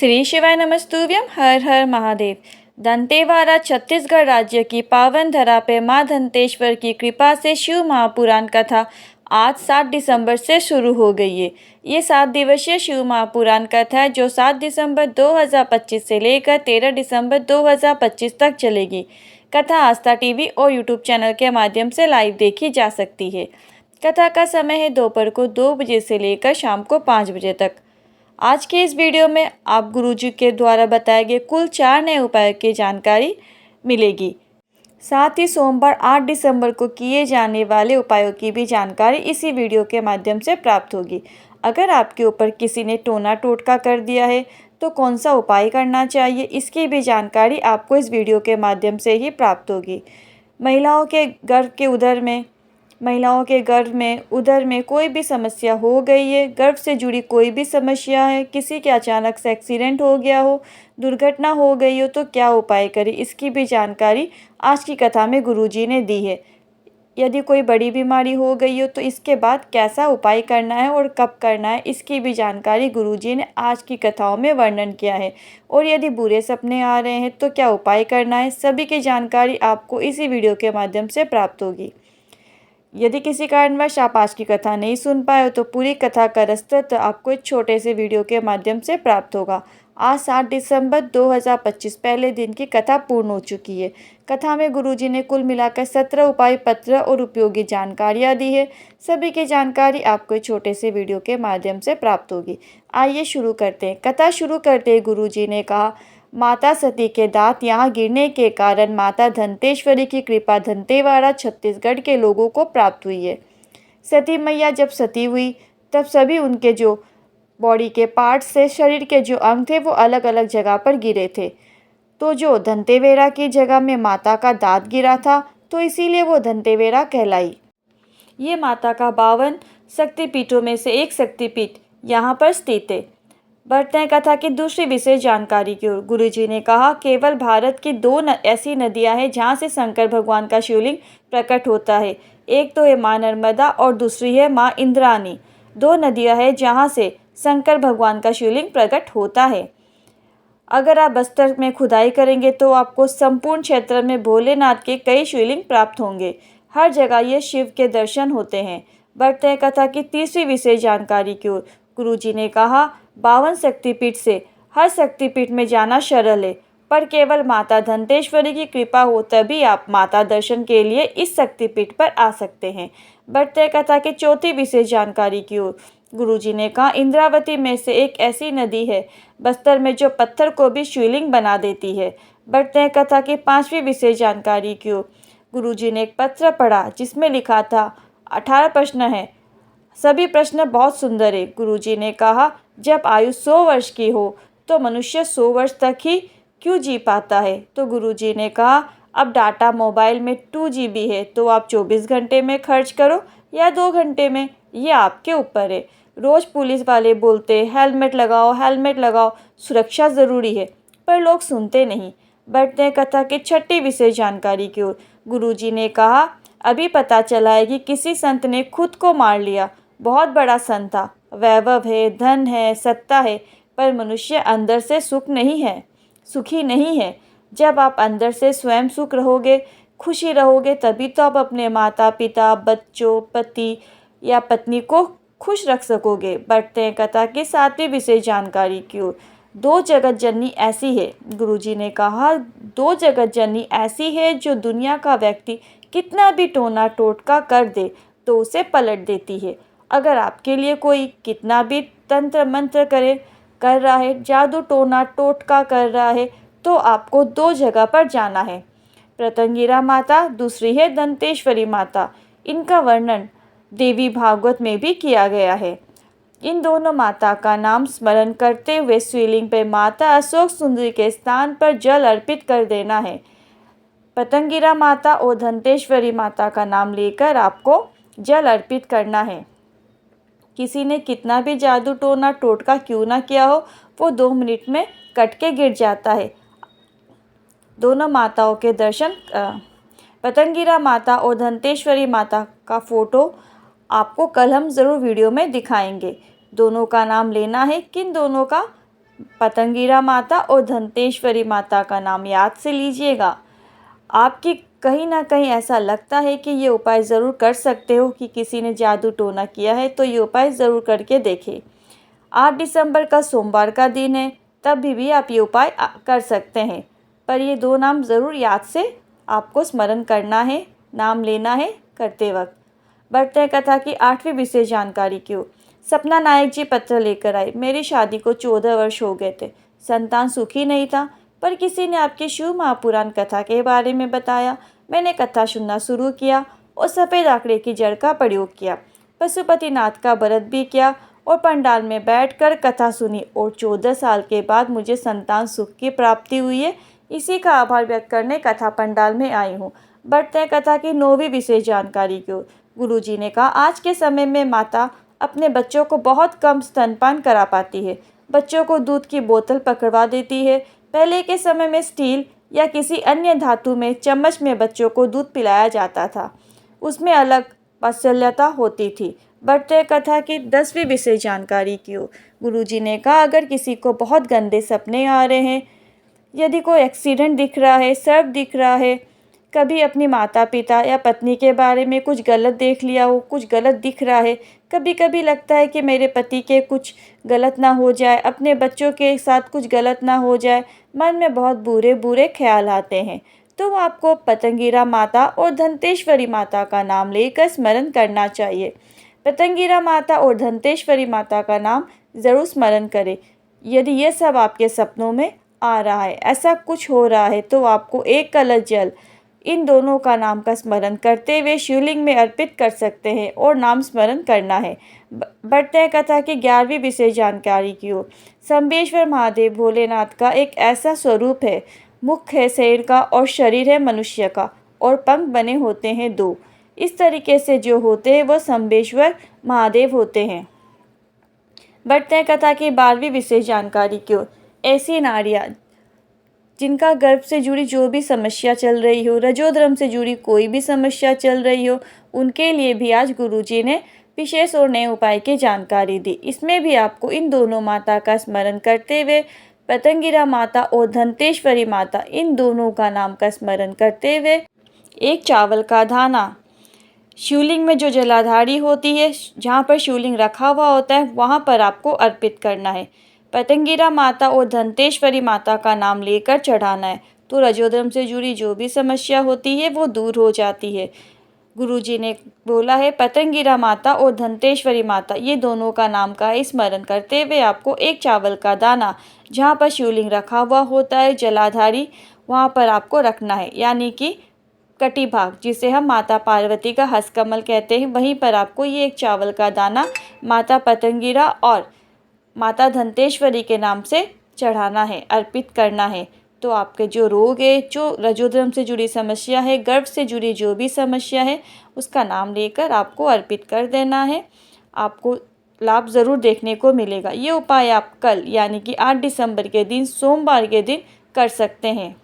श्री शिवाय नमस्तुभ्यम। हर हर महादेव। दंतेवाड़ा छत्तीसगढ़ राज्य की पावन धरा पे माँ दंतेश्वर की कृपा से शिव महापुराण कथा आज 7 दिसंबर से शुरू हो गई है। ये 7 दिवसीय शिव महापुराण कथा है जो 7 दिसंबर 2025 से लेकर 13 दिसंबर 2025 तक चलेगी। कथा आस्था टीवी और यूट्यूब चैनल के माध्यम से लाइव देखी जा सकती है। कथा का समय है दोपहर को 2 बजे से लेकर शाम को 5 बजे तक। आज के इस वीडियो में आप गुरुजी के द्वारा बताए गए कुल 4 नए उपायों की जानकारी मिलेगी। साथ ही सोमवार 8 दिसंबर को किए जाने वाले उपायों की भी जानकारी इसी वीडियो के माध्यम से प्राप्त होगी। अगर आपके ऊपर किसी ने टोना टोटका कर दिया है तो कौन सा उपाय करना चाहिए, इसकी भी जानकारी आपको इस वीडियो के माध्यम से ही प्राप्त होगी। महिलाओं के गर्भ में उदर में कोई भी समस्या हो गई है, गर्भ से जुड़ी कोई भी समस्या है, किसी के अचानक से एक्सीडेंट हो गया हो, दुर्घटना हो गई हो तो क्या उपाय करें, इसकी भी जानकारी आज की कथा में गुरुजी ने दी है। यदि कोई बड़ी बीमारी हो गई हो तो इसके बाद कैसा उपाय करना है और कब करना है, इसकी भी जानकारी गुरुजी ने आज की कथाओं में वर्णन किया है। और यदि बुरे सपने आ रहे हैं तो क्या उपाय करना है, सभी की जानकारी आपको इसी वीडियो के माध्यम से प्राप्त होगी। यदि किसी कारणवश आप आज की कथा नहीं सुन पाए हो तो पूरी कथा का रसद आपको एक छोटे से वीडियो के माध्यम से प्राप्त होगा। आज 7 दिसंबर 2025 पहले दिन की कथा पूर्ण हो चुकी है। कथा में गुरुजी ने कुल मिलाकर 17 उपाय पत्र और उपयोगी जानकारियाँ दी है। सभी की जानकारी आपको एक छोटे से वीडियो के माध्यम से प्राप्त होगी। आइए शुरू करते हैं। कथा शुरू करते ही गुरुजी ने कहा, माता सती के दांत यहाँ गिरने के कारण माता दंतेश्वरी की कृपा दंतेवाड़ा छत्तीसगढ़ के लोगों को प्राप्त हुई है। सती मैया जब सती हुई तब सभी उनके जो बॉडी के पार्ट्स से शरीर के जो अंग थे वो अलग अलग जगह पर गिरे थे। तो जो दंतेवेरा की जगह में माता का दांत गिरा था तो इसीलिए वो दंतेवेरा कहलाई। ये माता का 52 शक्तिपीठों में से एक शक्तिपीठ यहाँ पर स्थित है। बढ़ते हैं कथा की दूसरी विशेष जानकारी की ओर। गुरुजी ने कहा, केवल भारत की 2 ऐसी नदियां हैं जहां से शंकर भगवान का शिवलिंग प्रकट होता है। एक तो है माँ नर्मदा और दूसरी है माँ इंद्राणी। 2 नदियां हैं जहां से शंकर भगवान का शिवलिंग प्रकट होता है। अगर आप बस्तर में खुदाई करेंगे तो आपको संपूर्ण क्षेत्र में भोलेनाथ के कई शिवलिंग प्राप्त होंगे। हर जगह ये शिव के दर्शन होते हैं। बढ़ते हैं कथा की तीसरी विशेष जानकारी की ओर। गुरुजी ने कहा, 52 शक्तिपीठ से हर शक्तिपीठ में जाना सरल है, पर केवल माता दंतेश्वरी की कृपा हो तभी आप माता दर्शन के लिए इस शक्तिपीठ पर आ सकते हैं। बढ़ते कथा की चौथी विशेष जानकारी की ओर। गुरुजी ने कहा, इंद्रावती में से एक ऐसी नदी है बस्तर में जो पत्थर को भी शिवलिंग बना देती है। बढ़ते कथा की 5वीं विशेष जानकारी की ओर। गुरुजी ने एक पत्र पढ़ा जिसमें लिखा था 18 प्रश्न है, सभी प्रश्न बहुत सुंदर है। गुरुजी ने कहा, जब आयु 100 वर्ष की हो तो मनुष्य 100 वर्ष तक ही क्यों जी पाता है। तो गुरुजी ने कहा, अब डाटा मोबाइल में 2 GB है तो आप 24 घंटे में खर्च करो या 2 घंटे में, ये आपके ऊपर है। रोज़ पुलिस वाले बोलते हेलमेट लगाओ, सुरक्षा ज़रूरी है, पर लोग सुनते नहीं। बढ़ते हैं कथा की 6ठी विशेष जानकारी की ओर। गुरुजी ने कहा, अभी पता चला है कि किसी संत ने खुद को मार लिया। बहुत बड़ा संत था, वैभव है, धन है, सत्ता है, पर मनुष्य अंदर से सुखी नहीं है। जब आप अंदर से स्वयं सुख रहोगे, खुशी रहोगे, तभी तो आप अपने माता पिता, बच्चों, पति या पत्नी को खुश रख सकोगे। बढ़ते हैं कथा की 7वीं विशेष जानकारी की ओर। 2 जगत जननी ऐसी है। गुरुजी ने कहा, 2 जगत जननी ऐसी है जो दुनिया का व्यक्ति कितना भी टोना टोटका कर दे तो उसे पलट देती है। अगर आपके लिए कोई कितना भी तंत्र मंत्र कर रहा है, जादू टोना टोटका कर रहा है, तो आपको 2 जगह पर जाना है। प्रतंगिरा माता, दूसरी है दंतेश्वरी माता। इनका वर्णन देवी भागवत में भी किया गया है। इन दोनों माता का नाम स्मरण करते हुए शिवलिंग पर माता अशोक सुंदरी के स्थान पर जल अर्पित कर देना है। पतंगिरा माता और दंतेश्वरी माता का नाम लेकर आपको जल अर्पित करना है। किसी ने कितना भी जादू टोना टोटका क्यों ना किया हो, वो 2 मिनट में कट के गिर जाता है। दोनों माताओं के दर्शन पतंगिरा माता और दंतेश्वरी माता का फोटो आपको कल हम ज़रूर वीडियो में दिखाएंगे। दोनों का नाम लेना है, किन दोनों का पतंगीरा माता और धंतेश्वरी माता का नाम याद से लीजिएगा। आपकी कहीं ना कहीं ऐसा लगता है कि ये उपाय ज़रूर कर सकते हो कि किसी ने जादू टोना किया है, तो ये उपाय ज़रूर करके देखें। 8 दिसंबर का सोमवार का दिन है, तब भी आप ये उपाय कर सकते हैं। पर ये 2 नाम ज़रूर याद से आपको स्मरण करना है, नाम लेना है करते वक्त। बढ़ते हैं कथा की 8वीं विशेष जानकारी की ओर। सपना नायक जी पत्र लेकर आए। मेरी शादी को 14 वर्ष हो गए थे। संतान सुखी नहीं था, पर किसी ने आपकी शिव महापुराण कथा के बारे में बताया। मैंने कथा सुनना शुरू किया और सफ़ेद आंकड़े की जड़ का प्रयोग किया। पशुपतिनाथ का व्रत भी किया और पंडाल में बैठकर कथा सुनी और 14 साल के बाद मुझे संतान सुख की प्राप्ति हुई है। इसी का आभार व्यक्त करने कथा पंडाल में आई हूँ। बढ़ते हैं कथा की 9वीं विशेष जानकारी की ओर। गुरुजी ने कहा, आज के समय में माता अपने बच्चों को बहुत कम स्तनपान करा पाती है। बच्चों को दूध की बोतल पकड़वा देती है। पहले के समय में स्टील या किसी अन्य धातु में चम्मच में बच्चों को दूध पिलाया जाता था। उसमें अलग वात्सल्यता होती थी। बढ़ते हैं कथा की 10वीं विशेष जानकारी की ओर। गुरुजी ने कहा, अगर किसी को बहुत गंदे सपने आ रहे हैं, यदि कोई एक्सीडेंट दिख रहा है, सर्प दिख रहा है, कभी अपनी माता पिता या पत्नी के बारे में कुछ गलत देख लिया हो, कुछ गलत दिख रहा है, कभी कभी लगता है कि मेरे पति के कुछ गलत ना हो जाए, अपने बच्चों के साथ कुछ गलत ना हो जाए, मन में बहुत बुरे बुरे ख्याल आते हैं, तो आपको पतंगीरा माता और धंतेश्वरी माता का नाम लेकर स्मरण करना चाहिए। पतंगीरा माता और धंतेश्वरी माता का नाम ज़रूर स्मरण करें। यदि ये सब आपके सपनों में आ रहा है, ऐसा कुछ हो रहा है, तो आपको 1 कलश जल इन दोनों का नाम का स्मरण करते हुए शिवलिंग में अर्पित कर सकते हैं और नाम स्मरण करना है। बढ़ते हैं कथा की 11वीं विशेष जानकारी की ओर। संबेश्वर महादेव भोलेनाथ का एक ऐसा स्वरूप है, मुख है शेर का और शरीर है मनुष्य का और पंख बने होते हैं 2। इस तरीके से जो होते हैं वो संबेश्वर महादेव होते हैं। बढ़ते हैं कथा की 12वीं विशेष जानकारी की ओर। ऐसी नारियाँ जिनका गर्भ से जुड़ी जो भी समस्या चल रही हो, रजोधर्म से जुड़ी कोई भी समस्या चल रही हो, उनके लिए भी आज गुरुजी ने विशेष और नए उपाय की जानकारी दी। इसमें भी आपको इन दोनों माता का स्मरण करते हुए पतंगीरा माता और धंतेश्वरी माता इन दोनों का नाम का स्मरण करते हुए 1 चावल का दाना शिवलिंग में जो जलाधारी होती है, जहाँ पर शिवलिंग रखा हुआ होता है, वहाँ पर आपको अर्पित करना है। पतंगीरा माता और धंतेश्वरी माता का नाम लेकर चढ़ाना है, तो रजोधर्म से जुड़ी जो भी समस्या होती है वो दूर हो जाती है। गुरुजी ने बोला है, पतंगीरा माता और धंतेश्वरी माता ये दोनों का नाम का स्मरण करते हुए आपको 1 चावल का दाना, जहाँ पर शिवलिंग रखा हुआ होता है जलाधारी, वहाँ पर आपको रखना है, यानी कि कटी भाग, जिसे हम माता पार्वती का हस्तकमल कहते हैं, वहीं पर आपको ये 1 चावल का दाना माता पतंगीरा और माता धंतेश्वरी के नाम से चढ़ाना है, अर्पित करना है। तो आपके जो रोग है, जो रजोधर्म से जुड़ी समस्या है, गर्भ से जुड़ी जो भी समस्या है, उसका नाम लेकर आपको अर्पित कर देना है। आपको लाभ ज़रूर देखने को मिलेगा। ये उपाय आप कल यानी कि 8 दिसंबर के दिन, सोमवार के दिन कर सकते हैं।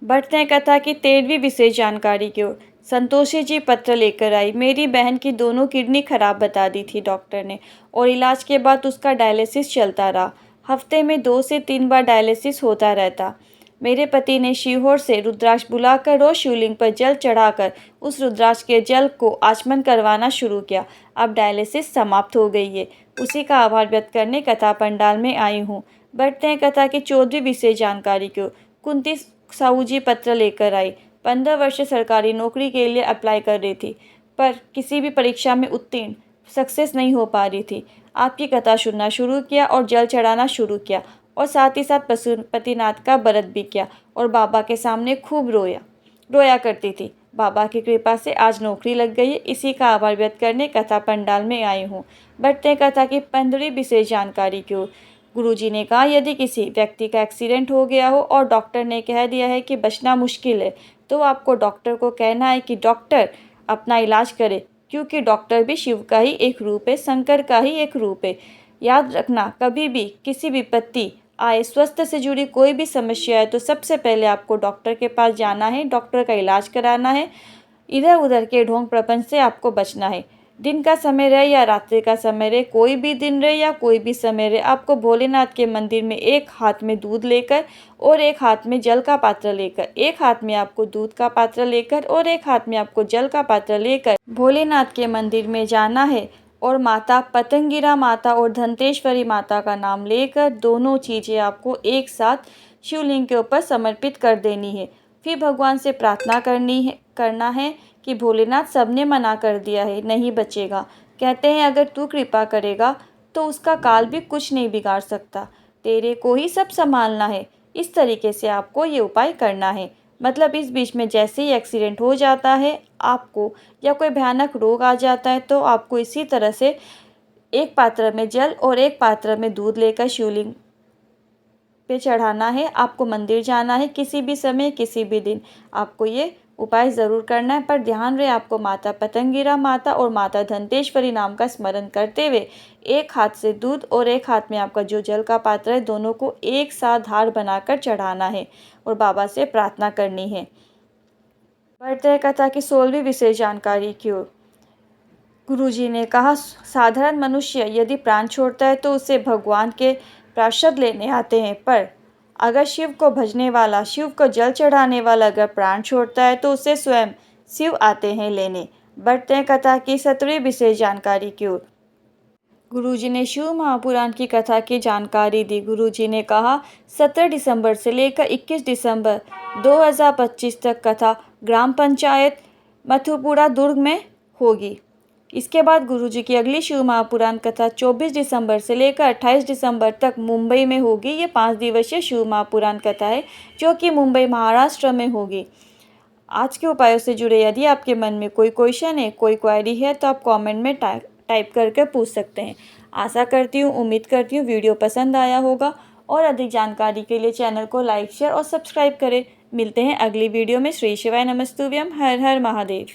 बढ़ते हैं कथा की 13वीं विशेष जानकारी की ओर। संतोषी जी पत्र लेकर आई। मेरी बहन की दोनों किडनी खराब बता दी थी डॉक्टर ने, और इलाज के बाद उसका डायलिसिस चलता रहा। हफ्ते में 2 से 3 बार डायलिसिस होता रहता। मेरे पति ने शिहोर से रुद्राक्ष बुलाकर रोज शिवलिंग पर जल चढ़ाकर उस रुद्राक्ष के जल को आचमन करवाना शुरू किया। अब डायलिसिस समाप्त हो गई है। उसी का आभार व्यक्त करने कथा पंडाल में आई हूँ। बढ़ते हैं कथा की 14वीं विशेष जानकारी की ओर। कुंती साहू जी पत्र लेकर आई। 15 वर्ष से सरकारी नौकरी के लिए अप्लाई कर रही थी, पर किसी भी परीक्षा में उत्तीर्ण सक्सेस नहीं हो पा रही थी। आपकी कथा सुनना शुरू किया और जल चढ़ाना शुरू किया, और साथ ही साथ पशुपतिनाथ का व्रत भी किया और बाबा के सामने खूब रोया करती थी। बाबा की कृपा से आज नौकरी लग गई है। इसी का आभार व्यक्त करने कथा पंडाल में आई हूँ। बढ़ते हैं कथा की 15वीं विशेष जानकारी की ओर। गुरुजी ने कहा, यदि किसी व्यक्ति का एक्सीडेंट हो गया हो और डॉक्टर ने कह दिया है कि बचना मुश्किल है, तो आपको डॉक्टर को कहना है कि डॉक्टर अपना इलाज करे, क्योंकि डॉक्टर भी शिव का ही एक रूप है, शंकर का ही एक रूप है। याद रखना, कभी भी किसी विपत्ति आए, स्वास्थ्य से जुड़ी कोई भी समस्या है, तो सबसे पहले आपको डॉक्टर के पास जाना है, डॉक्टर का इलाज कराना है। इधर उधर के ढोंग प्रपंच से आपको बचना है। दिन का समय रहे या रात्रि का समय रहे, कोई भी दिन रहे या कोई भी समय रहे, आपको भोलेनाथ के मंदिर में एक हाथ में दूध लेकर और एक हाथ में जल का पात्र लेकर, एक हाथ में आपको दूध का पात्र लेकर और एक हाथ में आपको जल का पात्र लेकर भोलेनाथ के मंदिर में जाना है और माता पतंगिरा माता और धंतेश्वरी माता का नाम लेकर दोनों चीज़ें आपको एक साथ शिवलिंग के ऊपर समर्पित कर देनी है। फिर भगवान से प्रार्थना करना है कि भोलेनाथ, सबने मना कर दिया है, नहीं बचेगा। कहते हैं अगर तू कृपा करेगा तो उसका काल भी कुछ नहीं बिगाड़ सकता, तेरे को ही सब संभालना है। इस तरीके से आपको ये उपाय करना है। मतलब इस बीच में जैसे ही एक्सीडेंट हो जाता है आपको, या कोई भयानक रोग आ जाता है, तो आपको इसी तरह से एक पात्र में जल और एक पात्र में दूध लेकर शिवलिंग पे चढ़ाना है। आपको मंदिर जाना है किसी भी समय, किसी भी दिन, आपको ये उपाय ज़रूर करना है। पर ध्यान रहे, आपको माता पतंगिरा माता और माता धंतेश्वरी नाम का स्मरण करते हुए एक हाथ से दूध और एक हाथ में आपका जो जल का पात्र है, दोनों को एक साथ धार बनाकर चढ़ाना है और बाबा से प्रार्थना करनी है। बढ़ते हैं कथा की 16वीं विशेष जानकारी की ओर। गुरुजी ने कहा, साधारण मनुष्य यदि प्राण छोड़ता है तो उसे भगवान के पार्षद लेने आते हैं, पर अगर शिव को भजने वाला, शिव को जल चढ़ाने वाला अगर प्राण छोड़ता है तो उसे स्वयं शिव आते हैं लेने। बढ़ते हैं कथा की 17वीं विशेष जानकारी की ओर। गुरुजी ने शिव महापुराण की कथा की जानकारी दी। गुरुजी ने कहा, 17 दिसंबर से लेकर 21 दिसंबर 2025 तक कथा ग्राम पंचायत मथुपुरा दुर्ग में होगी। इसके बाद गुरुजी की अगली शिव महापुराण कथा 24 दिसंबर से लेकर 28 दिसंबर तक मुंबई में होगी। ये 5 दिवसीय शिव महापुराण कथा है जो कि मुंबई महाराष्ट्र में होगी। आज के उपायों से जुड़े यदि आपके मन में कोई क्वेश्चन है, कोई क्वेरी है, तो आप कमेंट में टाइप करके पूछ सकते हैं। आशा करती हूँ, उम्मीद करती हूँ वीडियो पसंद आया होगा और अधिक जानकारी के लिए चैनल को लाइक, शेयर और सब्सक्राइब करें। मिलते हैं अगली वीडियो में। श्री शिवाय नमस्तुभ्यम। हर हर महादेव।